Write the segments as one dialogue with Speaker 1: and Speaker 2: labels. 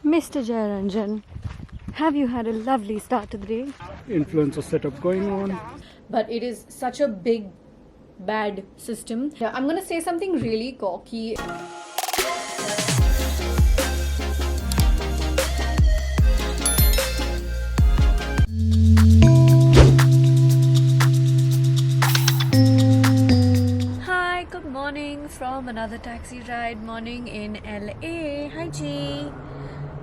Speaker 1: Mr. Jayaranjan, have you had a lovely start to the day?
Speaker 2: Influencer setup going on.
Speaker 1: But it is such a big, bad system. Yeah, I'm gonna say something really cocky. Hi, good morning from another taxi ride morning in LA. Hi G.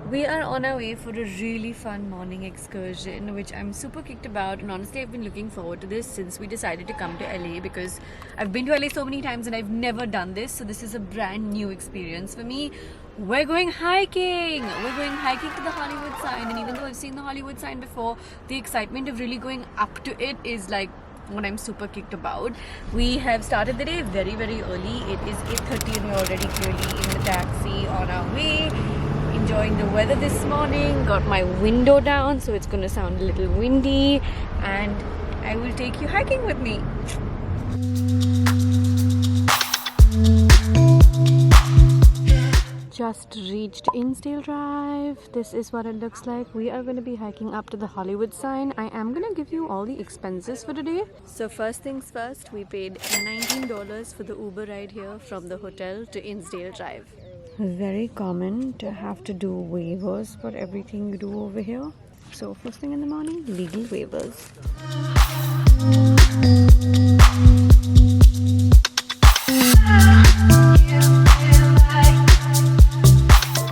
Speaker 1: We are on our way for a really fun morning excursion, which I'm super kicked about, and honestly I've been looking forward to this since we decided to come to LA because I've been to LA so many times and I've never done this, so this is a brand new experience for me. We're going hiking! We're going hiking to the Hollywood sign, and even though I've seen the Hollywood sign before, the excitement of really going up to it is like what I'm super kicked about. We have started the day very, very early. It is 8:30 and we're already clearly in the taxi on our way. Enjoying the weather this morning. Got my window down so it's gonna sound a little windy, and I will take you hiking with me. Just reached Insdale Drive. This is what it looks like. We are going to be hiking up to the Hollywood sign. I am going to give you all the expenses for today. So first things first, we paid $19 for the Uber ride here from the hotel to Insdale Drive. Very common to have to do waivers for everything you do over here. So first thing in the morning, legal waivers.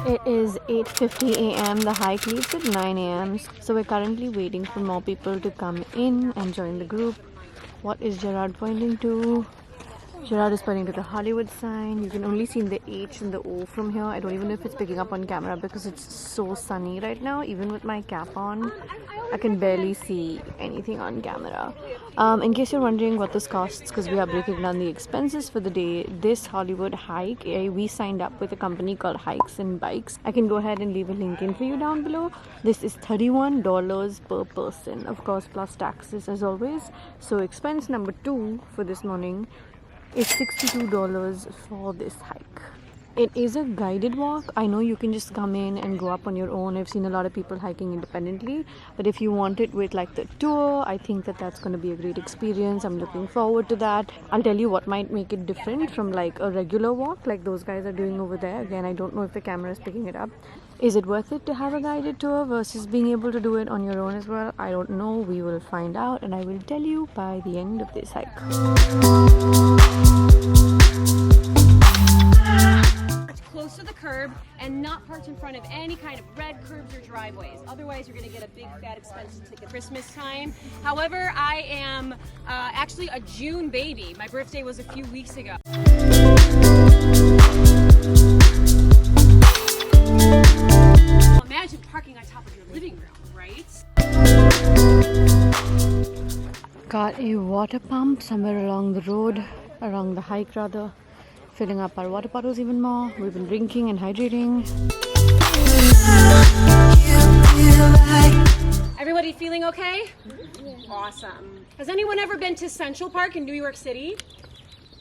Speaker 1: It is 8:50 a.m. The hike leaves at 9 a.m. So we're currently waiting for more people to come in and join the group. What is Gerard pointing to? Gerard is pointing to the Hollywood sign. You can only see the H and the O from here. I don't even know if it's picking up on camera because it's so sunny right now. Even with my cap on, I can barely see anything on camera. In case you're wondering what this costs, because we are breaking down the expenses for the day, this Hollywood hike, we signed up with a company called Hikes and Bikes. I can go ahead and leave a link in for you down below. This is $31 per person, of course, plus taxes as always. So expense number 2 for this morning is $62 for this hike. It is a guided walk. I know you can just come in and go up on your own. I've seen a lot of people hiking independently, but if you want it with like the tour, I think that that's going to be a great experience. I'm looking forward to that. I'll tell you what might make it different from like a regular walk like those guys are doing over there. Again, I don't know if the camera is picking it up. Is it worth it to have a guided tour versus being able to do it on your own as well? I don't know. We will find out, and I will tell you by the end of this hike.
Speaker 3: Close to the curb and not parked in front of any kind of red curbs or driveways. Otherwise, you're going to get a big fat expensive ticket Christmas time. However, I am actually a June baby. My birthday was a few weeks ago. Imagine parking on top of your living room, right?
Speaker 1: Got a water pump somewhere along the road, along the hike rather. Filling up our water bottles even more. We've been drinking and hydrating.
Speaker 3: Everybody feeling okay? Awesome. Has anyone ever been to Central Park in New York City?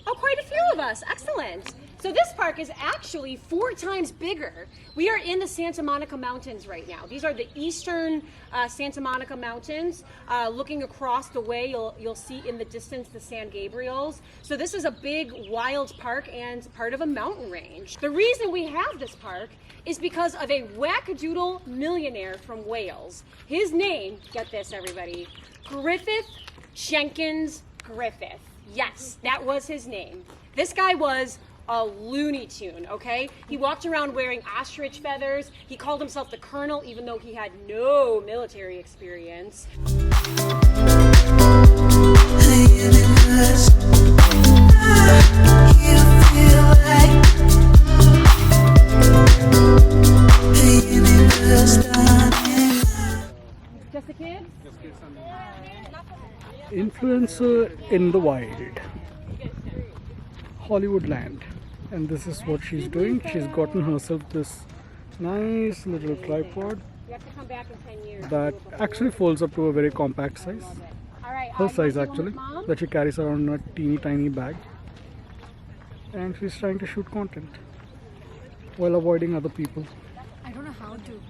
Speaker 3: Oh, quite a few of us. Excellent. So this park is actually 4 times bigger. We are in the Santa Monica Mountains right now. These are the eastern Santa Monica Mountains. Looking across the way, you'll see in the distance the San Gabriels. So this is a big wild park and part of a mountain range. The reason we have this park is because of a wackadoodle millionaire from Wales. His name, get this everybody, Griffith Jenkins Griffith. Yes, that was his name. This guy was a Looney Tune, okay? He walked around wearing ostrich feathers. He called himself the Colonel, even though he had no military experience. Just a kid?
Speaker 2: Influencer in the wild. Hollywood land. And this is what she's doing. She's gotten herself this nice little tripod that actually folds up to a very compact size. Her size actually, that she carries around in a teeny tiny bag. And she's trying to shoot content while avoiding other people.
Speaker 1: I don't know
Speaker 4: how to.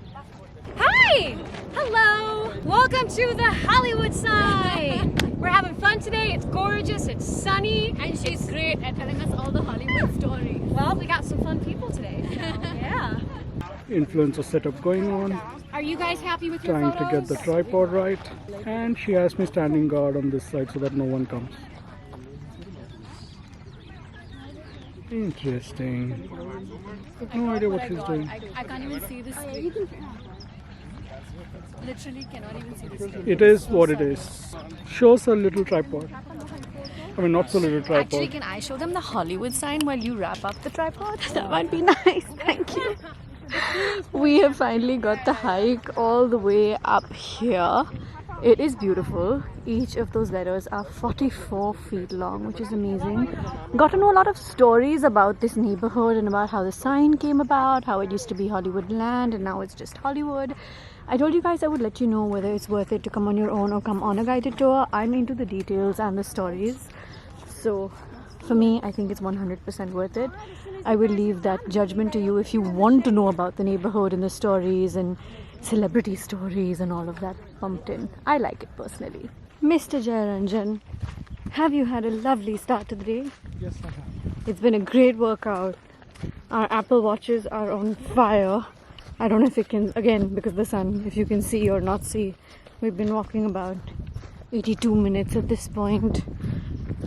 Speaker 3: Hi! Hello! Welcome to the Hollywood side! We're having fun today. It's gorgeous, it's sunny.
Speaker 4: And she's great at telling us all the Hollywood stories.
Speaker 3: Well, we got some fun people today. Yeah.
Speaker 2: Influencer setup going on.
Speaker 3: Are you guys happy with your
Speaker 2: Trying
Speaker 3: photos?
Speaker 2: to get the tripod right. And she has me standing guard on this side so that no one comes. Interesting. No idea what she's doing.
Speaker 4: I can't even see this screen. Literally cannot even see the screen.
Speaker 2: It is what it is. Shows a little tripod. I mean, not so little tripod.
Speaker 1: Actually, can I show them the Hollywood sign while you wrap up the tripod? That might be nice. Thank you. We have finally got the hike all the way up here. It is beautiful. Each of those letters are 44 feet long, which is amazing. Got to know a lot of stories about this neighborhood and about how the sign came about, how it used to be Hollywood Land and now it's just Hollywood. I told you guys I would let you know whether it's worth it to come on your own or come on a guided tour. I'm into the details and the stories. So for me, I think it's 100% worth it. I will leave that judgment to you if you want to know about the neighborhood and the stories and celebrity stories and all of that pumped in. I like it personally. Mr. Jayaranjan, have you had a lovely start to the day?
Speaker 2: Yes, I have.
Speaker 1: It's been a great workout. Our Apple Watches are on fire. I don't know if you can, again, because of the sun, if you can see or not see. We've been walking about 82 minutes at this point.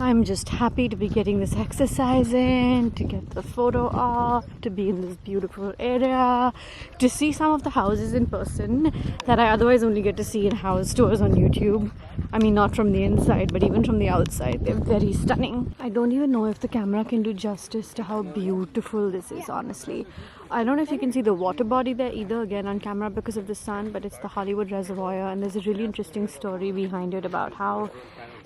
Speaker 1: I'm just happy to be getting this exercise in, to get the photo op, to be in this beautiful area, to see some of the houses in person that I otherwise only get to see in house tours on YouTube. I mean, not from the inside, but even from the outside. They're very stunning. I don't even know if the camera can do justice to how beautiful this is, honestly. I don't know if you can see the water body there either, again on camera because of the sun, but it's the Hollywood Reservoir, and there's a really interesting story behind it about how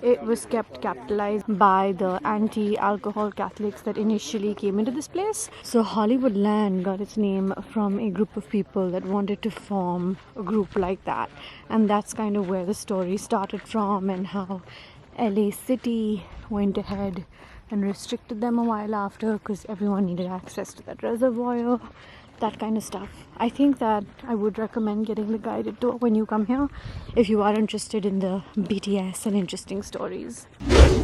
Speaker 1: it was kept capitalized by the anti-alcohol Catholics that initially came into this place. So Hollywood Land got its name from a group of people that wanted to form a group like that, and that's kind of where the story started from, and how LA City went ahead and restricted them a while after because everyone needed access to that reservoir, that kind of stuff. I think that I would recommend getting the guided tour when you come here if you are interested in the BTS and interesting stories.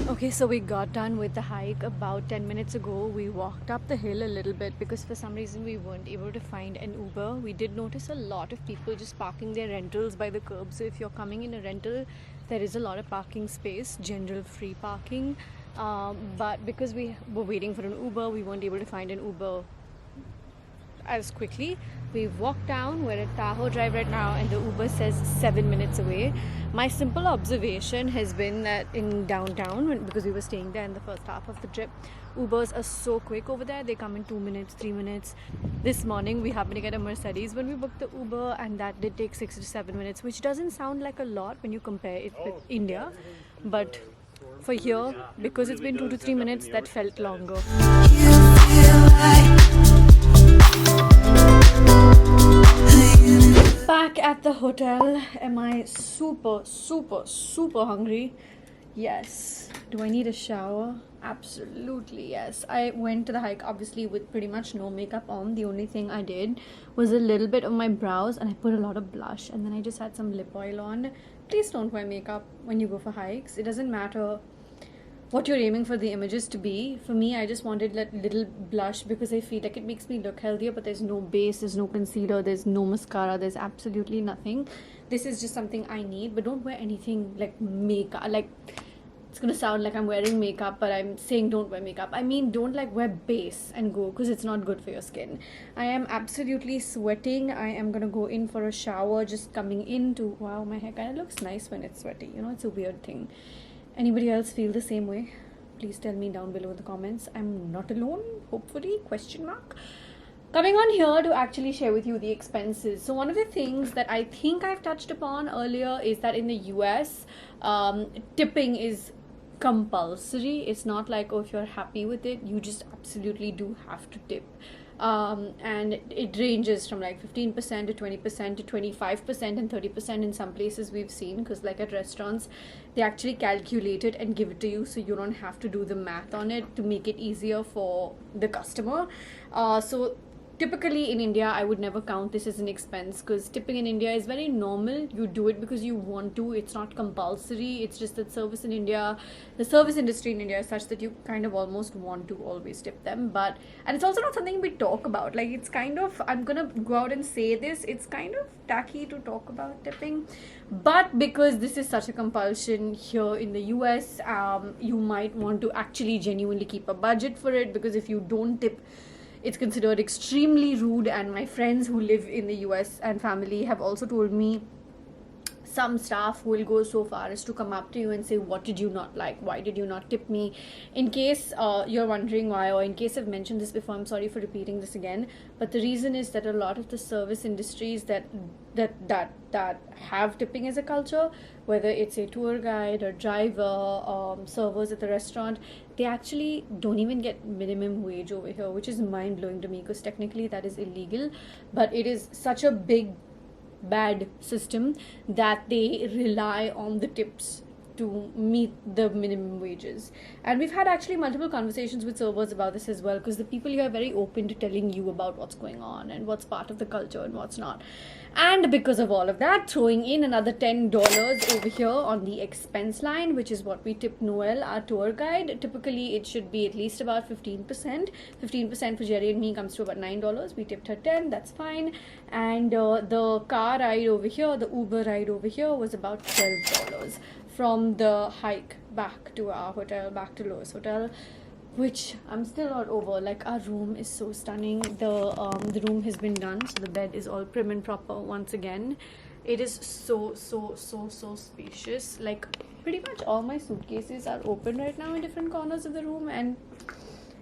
Speaker 1: Okay, so we got done with the hike about 10 minutes ago. We walked up the hill a little bit because for some reason we weren't able to find an Uber. We did notice a lot of people just parking their rentals by the curb. So if you're coming in a rental, there is a lot of parking space, general free parking. But because we were waiting for an Uber, we weren't able to find an Uber as quickly. We've walked down. We're at Tahoe Drive right now and the Uber says 7 minutes away. My simple observation has been that in downtown, because we were staying there in the first half of the trip, Ubers are so quick over there. They come in 2 minutes, 3 minutes. This morning we happened to get a Mercedes when we booked the Uber, and that did take 6 to 7 minutes, which doesn't sound like a lot when you compare it with India, but for here, because it's been 2 to 3 minutes, that felt longer. Back at the hotel. Am I super hungry? Yes. Do I need a shower? Absolutely yes. I went to the hike obviously with pretty much no makeup on. The only thing I did was a little bit of my brows and I put a lot of blush, and then I just had some lip oil on. Please don't wear makeup when you go for hikes. It doesn't matter what you're aiming for the images to be. For me, I just wanted that little blush because I feel like it makes me look healthier, but there's no base, there's no concealer, there's no mascara, there's absolutely nothing. This is just something I need, but don't wear anything like makeup. Like, it's gonna sound like I'm wearing makeup, but I'm saying don't wear makeup. I mean, don't like wear base and go, because it's not good for your skin. I am absolutely sweating. I am gonna go in for a shower, just coming into, wow, my hair kind of looks nice when it's sweaty. You know, it's a weird thing. Anybody else feel the same way? Please tell me down below in the comments. I'm not alone, hopefully, question mark. Coming on here to actually share with you the expenses. So one of the things that I think I've touched upon earlier is that in the US, tipping is compulsory. It's not like, oh, if you're happy with it, you just absolutely do have to tip. And it ranges from like 15% to 20% to 25% and 30% in some places we've seen, because like at restaurants they actually calculate it and give it to you, so you don't have to do the math on it to make it easier for the customer. So typically in India, I would never count this as an expense because tipping in India is very normal. You do it because you want to. It's not compulsory. It's just that the service industry in India is such that you kind of almost want to always tip them. And it's also not something we talk about. Like, it's kind of, I'm gonna go out and say this, it's kind of tacky to talk about tipping. But because this is such a compulsion here in the US, you might want to actually genuinely keep a budget for it, because if you don't tip, it's considered extremely rude. And my friends who live in the US and family have also told me some staff will go so far as to come up to you and say, what did you not like? Why did you not tip me? In case you're wondering why, or in case I've mentioned this before, I'm sorry for repeating this again. But the reason is that a lot of the service industries that have tipping as a culture, whether it's a tour guide or driver, servers at the restaurant, they actually don't even get minimum wage over here, which is mind-blowing to me, because technically that is illegal. But it is such a bad system that they rely on the tips to meet the minimum wages. And we've had actually multiple conversations with servers about this as well, because the people here are very open to telling you about what's going on and what's part of the culture and what's not. And because of all of that, throwing in another $10 over here on the expense line, which is what we tip Noel, our tour guide. Typically it should be at least about 15%. 15% for Jerry and me comes to about $9. We tipped her 10, that's fine. And the car ride over here, the Uber ride over here, was about $12 from the hike back to our hotel, back to Loews Hotel, which I'm still not over. Like, our room is so stunning. The room has been done, so the bed is all prim and proper once again. It is so spacious. Like, pretty much all my suitcases are open right now in different corners of the room, and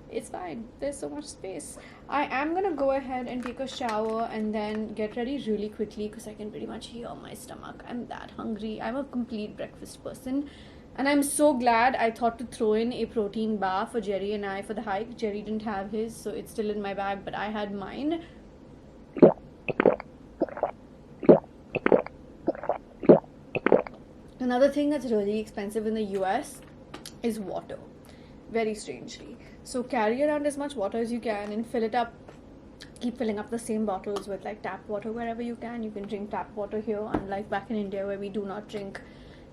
Speaker 1: it's fine. There's so much space. I am gonna go ahead and take a shower and then get ready really quickly, because I can pretty much hear my stomach. I'm that hungry. I'm a complete breakfast person. And I'm so glad I thought to throw in a protein bar for Jerry and I for the hike. Jerry didn't have his, so it's still in my bag, but I had mine. Another thing that's really expensive in the US is water, very strangely. So carry around as much water as you can and fill it up. Keep filling up the same bottles with like tap water wherever you can. You can drink tap water here, unlike back in India where we do not drink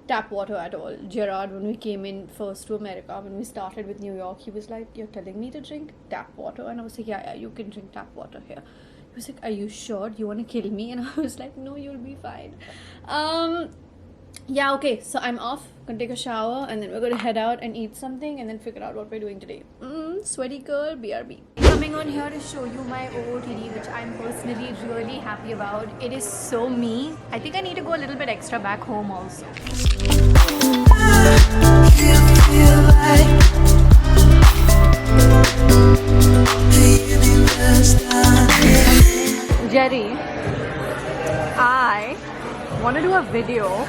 Speaker 1: tap water at all. Gerard, when we came in first to America, when we started with New York, he was like, you're telling me to drink tap water? And I was like, yeah, you can drink tap water here. He was like, are you sure? Do you want to kill me? And I was like, no, you'll be fine. Yeah, okay, so I'm off. Gonna take a shower, and then we're gonna head out and eat something, and then figure out what we're doing today. Sweaty girl, BRB. Coming on here to show you my OOTD, which I'm personally really happy about. It is so me. I think I need to go a little bit extra back home also. Jerry, I want to do a video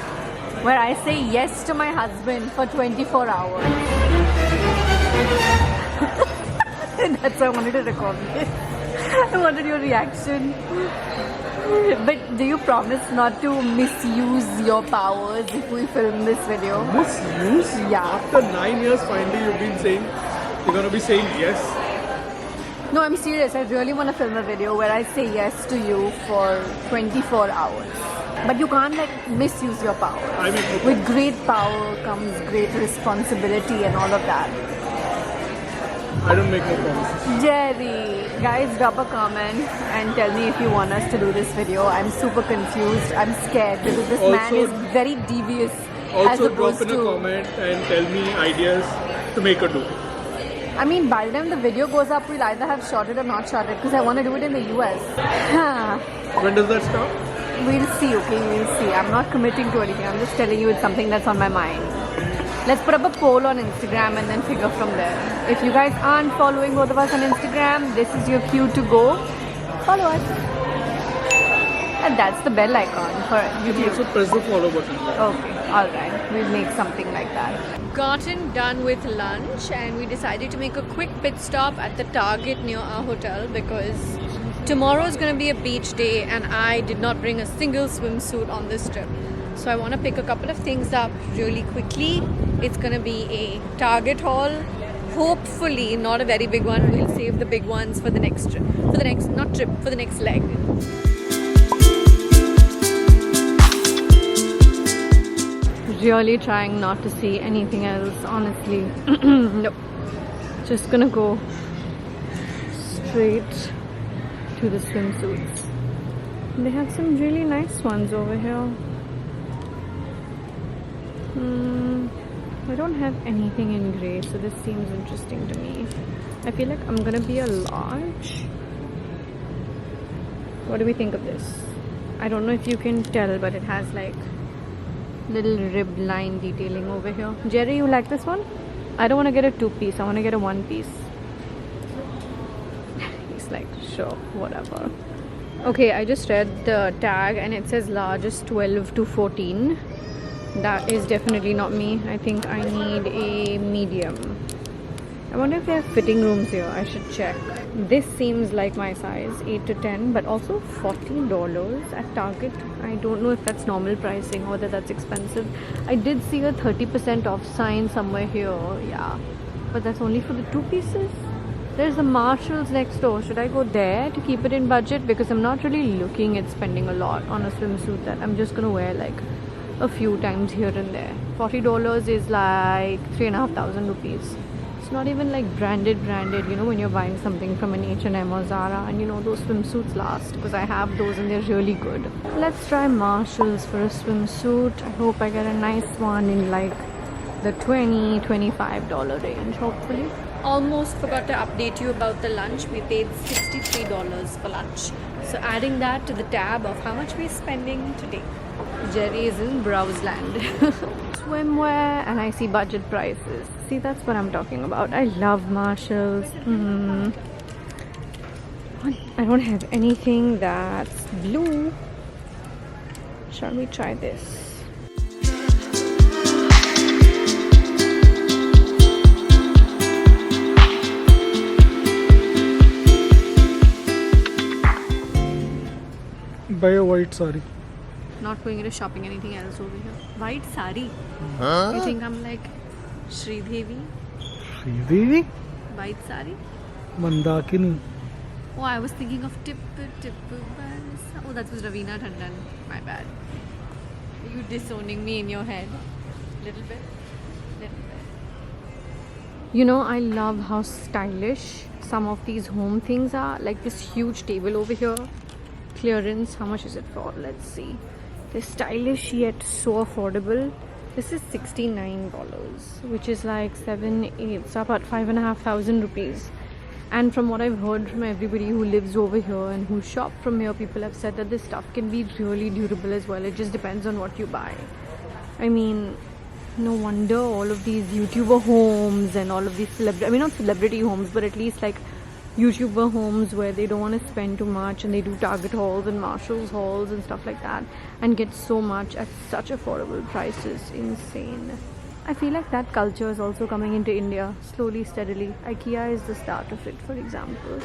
Speaker 1: where I say yes to my husband for 24 hours. That's why I wanted to record this. I wanted your reaction. But do you promise not to misuse your powers if we film this video?
Speaker 2: Misuse?
Speaker 1: Yeah.
Speaker 2: After 9 years, finally you've been saying, you're gonna be saying yes.
Speaker 1: No, I'm serious. I really want to film a video where I say yes to you for 24 hours. But you can't like misuse your power.
Speaker 2: I mean, okay.
Speaker 1: With great power comes great responsibility and all of that.
Speaker 2: I don't make no promises.
Speaker 1: Jerry, guys, drop a comment and tell me if you want us to do this video. I'm super confused. I'm scared because this man is very devious.
Speaker 2: Also, drop in a comment and tell me ideas to make her do.
Speaker 1: I mean, by the time the video goes up, we'll either have shot it or not shot it, because I want to do it in the US.
Speaker 2: When does that start?
Speaker 1: We'll see, okay? We'll see. I'm not committing to anything. I'm just telling you it's something that's on my mind. Let's put up a poll on Instagram and then figure from there. If you guys aren't following both of us on Instagram, this is your cue to go follow us. And that's the bell icon for YouTube.
Speaker 2: You also press the follow button.
Speaker 1: Okay, alright. We'll make something like that. Gotten done with lunch and we decided to make a quick pit stop at the Target near our hotel because tomorrow is going to be a beach day and I did not bring a single swimsuit on this trip. So I want to pick a couple of things up really quickly. It's going to be a Target haul hopefully not a very big one. We'll save the big ones for the next trip. For the next, not trip, for the next leg. Really trying not to see anything else, honestly. Nope. Just gonna go straight to the swimsuits. They have some really nice ones over here. I don't have anything in grey, so this seems interesting to me. I feel like I'm gonna be a large. What do we think of this? I don't know if you can tell, but it has like little rib line detailing over here. Jerry, you like this one? I don't want to get a 2-piece. I want to get a 1-piece. He's like, sure, whatever. Okay, I just read the tag and it says largest 12 to 14. That is definitely not me. I think I need a medium. I wonder if they have fitting rooms here. I should check. This seems like my size, 8 to 10, but also $40 at Target. I don't know if that's normal pricing or that's expensive. I did see a 30% off sign somewhere here, yeah, but that's only for the 2 pieces. There's the Marshalls next door. Should I go there to keep it in budget? Because I'm not really looking at spending a lot on a swimsuit that I'm just gonna wear like a few times here and there. $40 is like 3,500 rupees. It's not even like branded, you know, when you're buying something from an H&M or Zara, and you know those swimsuits last, because I have those and they're really good. Let's try Marshalls for a swimsuit. I hope I get a nice one in like the $20-25 range, hopefully. Almost forgot to update you about the lunch. We paid $63 for lunch. So adding that to the tab of how much we're spending today. Jerry is in Browseland. Swimwear, and I see budget prices. See, that's what I'm talking about. I love Marshalls. I don't have anything that's blue. Shall we try this?
Speaker 2: Buy a white sari.
Speaker 1: Not going into shopping anything else over here. White sari. Huh? You think I'm like Sridevi?
Speaker 2: Sridevi?
Speaker 1: White sari?
Speaker 2: Mandakini.
Speaker 1: Oh, I was thinking of Tip. Oh, that was Ravina Tandon. My bad. Are you disowning me in your head? Little bit. You know, I love how stylish some of these home things are. Like this huge table over here. Clearance. How much is it for? Let's see. They're stylish yet so affordable. This is $69, which is like 7-8, so about 5,500 rupees. And from what I've heard from everybody who lives over here and who shop from here, people have said that this stuff can be really durable as well. It just depends on what you buy. I mean, no wonder all of these YouTuber homes and all of these not celebrity homes, but at least like YouTuber homes where they don't want to spend too much and they do Target hauls and Marshalls hauls and stuff like that and get so much at such affordable prices. Insane. I feel like that culture is also coming into India slowly, steadily. IKEA is the start of it, for example.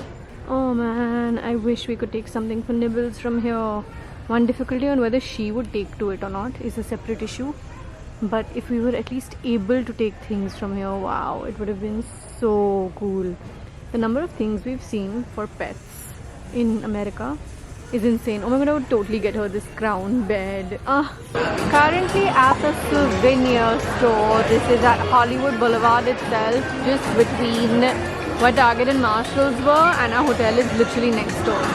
Speaker 1: Oh man, I wish we could take something for Nibbles from here. One difficulty on whether she would take to it or not is a separate issue. But if we were at least able to take things from here, wow, it would have been so cool. The number of things we've seen for pets in America is insane. Oh my god, I would totally get her this crown bed. Currently at the Souvenir Store. This is at Hollywood Boulevard itself, just between where Target and Marshalls were, and our hotel is literally next door.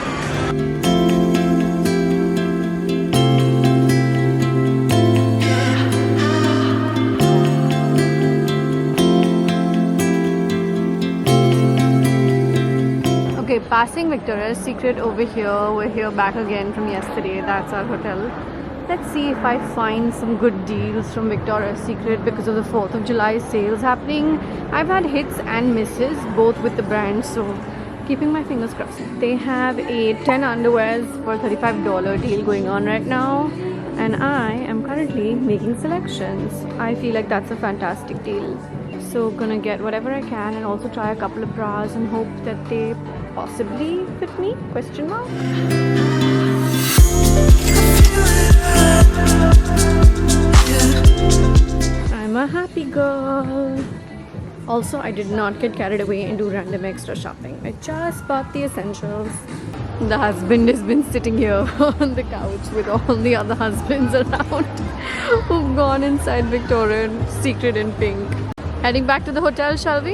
Speaker 1: Okay, passing Victoria's Secret over here. We're here back again from yesterday. That's our hotel. Let's see if I find some good deals from Victoria's Secret because of the 4th of July sales happening. I've had hits and misses both with the brands, so keeping my fingers crossed. They have a 10 underwears for $35 deal going on right now, and I am currently making selections. I feel like that's a fantastic deal. So gonna get whatever I can and also try a couple of bras and hope that they possibly fit me? Question mark. I'm a happy girl. Also, I did not get carried away and do random extra shopping. I just bought the essentials. The husband has been sitting here on the couch with all the other husbands around who've gone inside Victoria's Secret in pink. Heading back to the hotel, shall we?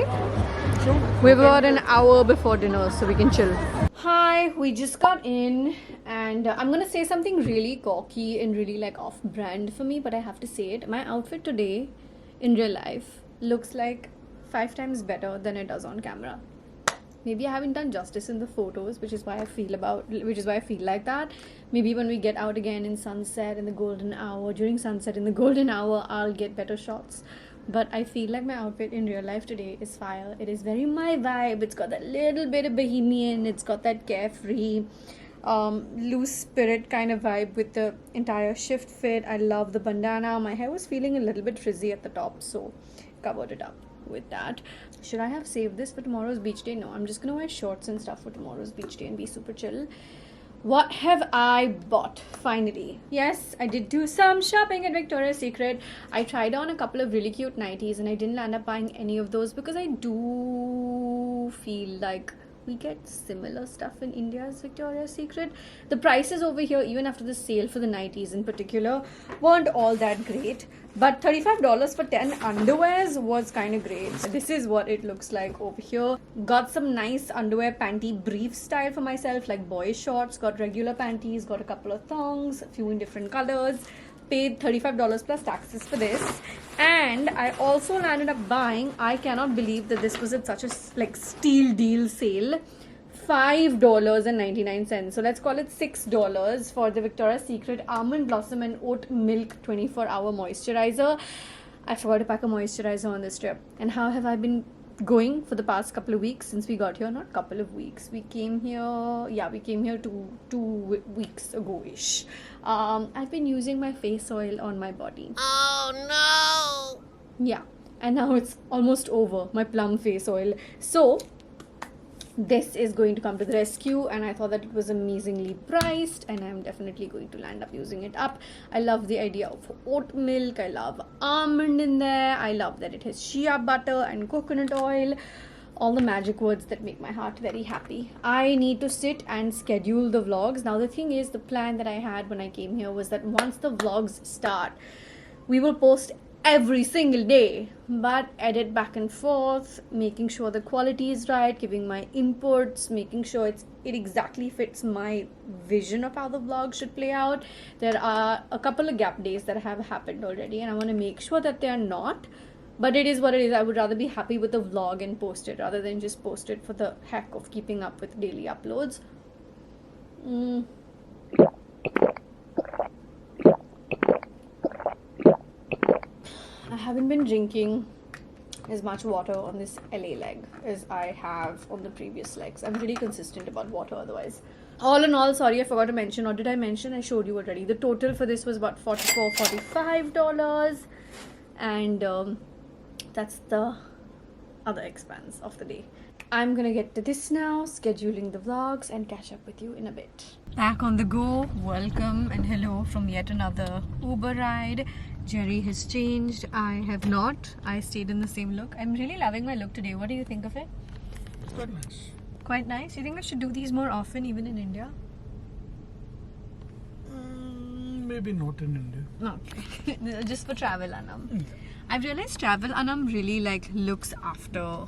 Speaker 2: Sure.
Speaker 1: We've got an hour before dinner, so we can chill. Hi, we just got in, and I'm gonna say something really cocky and really like off-brand for me, but I have to say it. My outfit today, in real life, looks like 5 times better than it does on camera. Maybe I haven't done justice in the photos, which is why I feel like that. Maybe when we get out again in sunset in the golden hour, during sunset in the golden hour, I'll get better shots. But I feel like my outfit in real life today is fire. It is very my vibe. It's got that little bit of bohemian. It's got that carefree, loose spirit kind of vibe with the entire shift fit. I love the bandana. My hair was feeling a little bit frizzy at the top, so covered it up with that. Should I have saved this for tomorrow's beach day? No, I'm just gonna wear shorts and stuff for tomorrow's beach day and be super chill. What have I bought finally? Yes, I did do some shopping at Victoria's Secret. I tried on a couple of really cute nighties and I didn't end up buying any of those because I do feel like we get similar stuff in India's Victoria's Secret. The prices over here, even after the sale for the nighties in particular, weren't all that great. But $35 for 10 underwears was kind of great. This is what it looks like over here. Got some nice underwear panty brief style for myself, like boy shorts. Got regular panties, got a couple of thongs, a few in different colors. Paid $35 plus taxes for this. And I also landed up buying, I cannot believe that this was at such a like steal deal sale, $5.99. So let's call it $6 for the Victoria's Secret Almond Blossom and Oat Milk 24-hour moisturizer. I forgot to pack a moisturizer on this trip. And how have I been going for the past couple of weeks since we got here? Not couple of weeks. We came here two weeks ago-ish. I've been using my face oil on my body. Oh no! Yeah, and now it's almost over, my plum face oil. So this is going to come to the rescue, and I thought that it was amazingly priced, and I'm definitely going to land up using it up. I love the idea of oat milk. I love almond in there. I love that it has shea butter and coconut oil. All the magic words that make my heart very happy. I need to sit and schedule the vlogs. Now the thing is, the plan that I had when I came here was that once the vlogs start, we will post every single day, but edit back and forth, making sure the quality is right, giving my inputs, making sure it exactly fits my vision of how the vlog should play out. There are a couple of gap days that have happened already, and I want to make sure that they are not. But it is what it is. I would rather be happy with the vlog and post it rather than just post it for the heck of keeping up with daily uploads. I haven't been drinking as much water on this LA leg as I have on the previous legs. I'm pretty consistent about water otherwise. All in all, sorry, I forgot to mention, or did I mention? I showed you already. The total for this was about $44, $45. And that's the other expense of the day. I'm gonna get to this now, scheduling the vlogs, and catch up with you in a bit. Back on the go. Welcome and hello from yet another Uber ride. Jerry has changed. I have not. I stayed in the same look. I'm really loving my look today. What do you think of it?
Speaker 2: It's quite nice.
Speaker 1: Quite nice? You think I should do these more often, even in India?
Speaker 2: Maybe not in India.
Speaker 1: Okay. Just for travel, Aanam.
Speaker 2: Yeah.
Speaker 1: I've realized travel Aanam really like looks after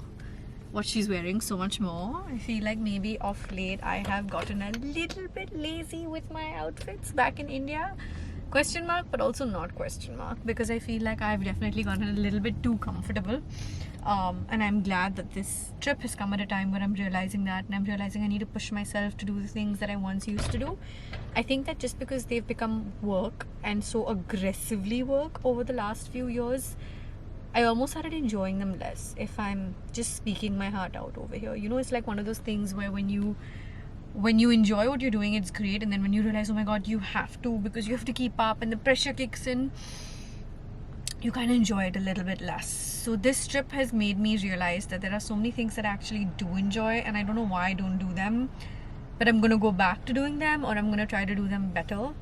Speaker 1: what she's wearing so much more. I feel like maybe of late I have gotten a little bit lazy with my outfits back in India. Question mark, but also not question mark, because I feel like I've definitely gotten a little bit too comfortable. And I'm glad that this trip has come at a time where I'm realizing that, and I'm realizing I need to push myself to do the things that I once used to do. I think that just because they've become work and so aggressively work over the last few years, I almost started enjoying them less, if I'm just speaking my heart out over here. You know, it's like one of those things where when you enjoy what you're doing, it's great, and then when you realize, oh my god, you have to, because you have to keep up and the pressure kicks in, you kind of enjoy it a little bit less. So this trip has made me realize that there are so many things that I actually do enjoy, and I don't know why I don't do them, but I'm gonna go back to doing them, or I'm gonna try to do them better.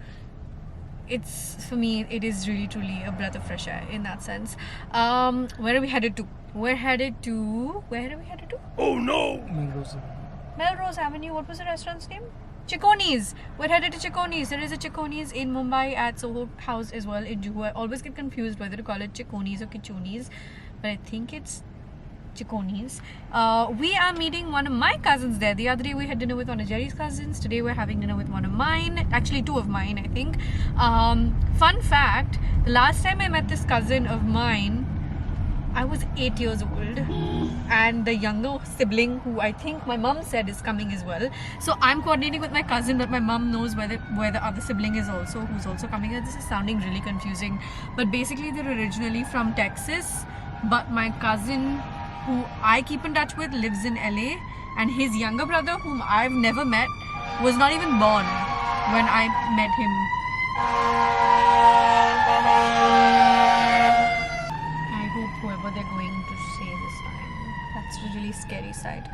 Speaker 1: It's, for me, it is really truly a breath of fresh air in that sense. Where are we headed to? We're headed to... Where are we headed to? Melrose Avenue. What was the restaurant's name? Chiconi's. We're headed to Chiconi's. There is a Chiconi's in Mumbai at Soho House as well in Juhu. I always get confused whether to call it Chiconi's or Kichuni's, but I think it's Chiconi's. We are meeting one of my cousins there. The other day we had dinner with one of Jerry's cousins. Today we're having dinner with one of mine. Actually, two of mine, I think. Fun fact, the last time I met this cousin of mine, I was 8 years old, and the younger sibling, who I think my mum said is coming as well. So I'm coordinating with my cousin, but my mum knows where the other sibling is also, who's also coming. This is sounding really confusing, but basically they're originally from Texas, but my cousin, who I keep in touch with, lives in LA, and his younger brother, whom I've never met, was not even born when I met him. I hope whoever they're going to say this time. That's a really scary sight.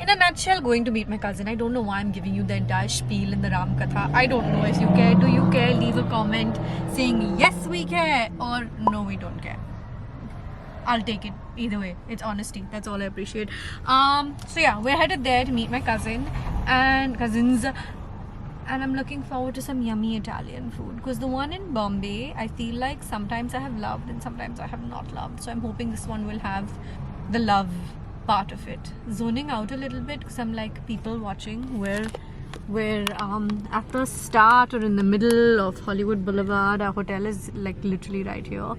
Speaker 1: In a nutshell, going to meet my cousin. I don't know why I'm giving you the entire spiel in the Ram Katha. I don't know if you care. Do you care? Leave a comment saying yes we care or no we don't care. I'll take it either way. It's honesty. That's all I appreciate. So yeah, we're headed there to meet my cousin and cousins, and I'm looking forward to some yummy Italian food, because the one in Bombay, I feel like sometimes I have loved and sometimes I have not loved. So I'm hoping this one will have the love part of it. Zoning out a little bit because I'm like people watching. We're at the start or in the middle of Hollywood Boulevard. Our hotel is like literally right here.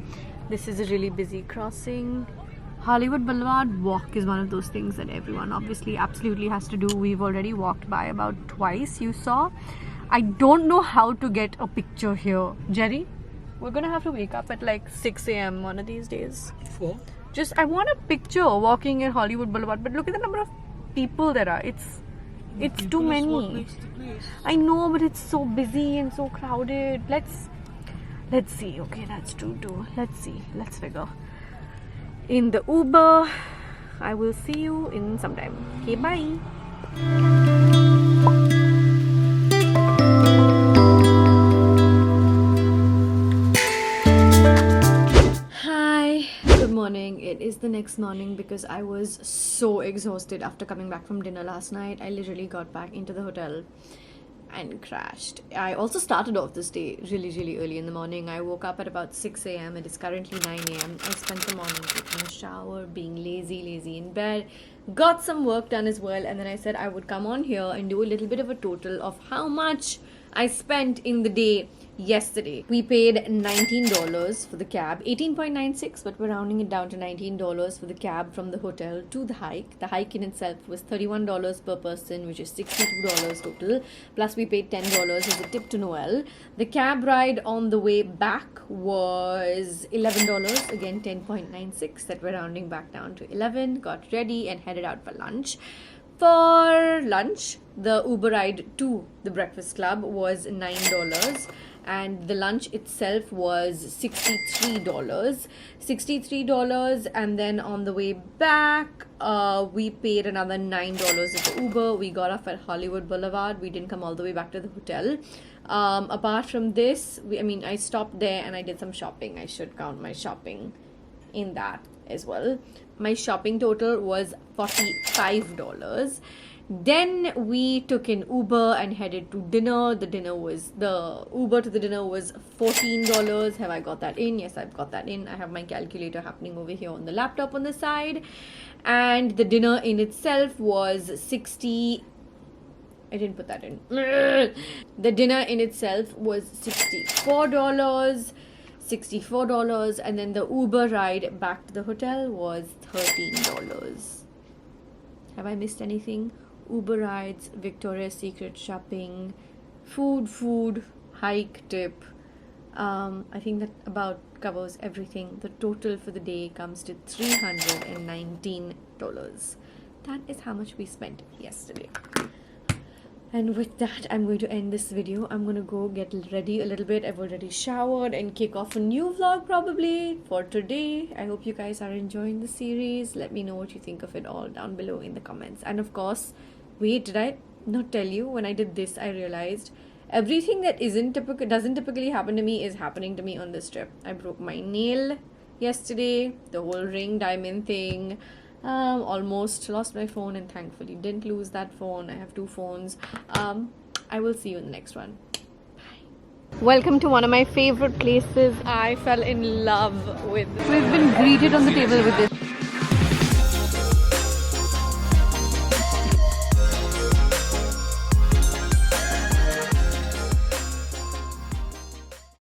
Speaker 1: This is a really busy crossing. Hollywood Boulevard walk is one of those things that everyone obviously absolutely has to do. We've already walked by about twice, you saw. I don't know how to get a picture here. Jerry, we're gonna have to wake up at like 6 a.m. one of these days. Just, I want a picture walking in Hollywood Boulevard, but look at the number of people there are. It's too many. I know, but it's so busy and so crowded. Let's see. Okay, that's true too. Let's see. Let's figure. In the Uber, I will see you in some time. Okay, bye. Hi, good morning. It is the next morning because I was so exhausted after coming back from dinner last night. I literally got back into the hotel and crashed. I also started off this day really early in the morning. I woke up at about 6 a.m. It is currently 9 a.m. I spent the morning taking a shower, being lazy in bed, got some work done as well, and then I said I would come on here and do a little bit of a total of how much I spent in the day yesterday. We paid $19 for the cab, 18.96, but we're rounding it down to $19 for the cab from the hotel to the hike. The hike in itself was $31 per person, which is $62 total, plus we paid $10 as a tip to Noel. The cab ride on the way back was $11, again 10.96, that we're rounding back down to 11. Got ready and headed out for lunch. For lunch, the Uber ride to the Breakfast Club was $9, and the lunch itself was $63, and then on the way back we paid another $9 at the Uber. We got off at Hollywood Boulevard. We didn't come all the way back to the hotel. Apart from this, I stopped there and I did some shopping. I should count my shopping in that as well. My shopping total was $45. Then we took an Uber and headed to dinner. The Uber to the dinner was $14. Have I got that in? Yes, I've got that in. I have my calculator happening over here on the laptop on the side. And the dinner in itself was 60. I didn't put that in. The dinner in itself was $64, and then the Uber ride back to the hotel was $13. Have I missed anything? Uber rides, Victoria's Secret shopping, food, hike tip. I think that about covers everything. The total for the day comes to $319. That is how much we spent yesterday. And with that, I'm going to end this video. I'm going to go get ready a little bit. I've already showered and kick off a new vlog probably for today. I hope you guys are enjoying the series. Let me know what you think of it all down below in the comments. And of course, wait, did I not tell you? When I did this, I realized everything that doesn't typically happen to me is happening to me on this trip. I broke my nail yesterday, the whole ring diamond thing. Almost lost my phone and thankfully didn't lose that phone. I have 2 phones. I will see you in the next one. Bye. Welcome to one of my favorite places. I fell in love with. We've been greeted on the table with this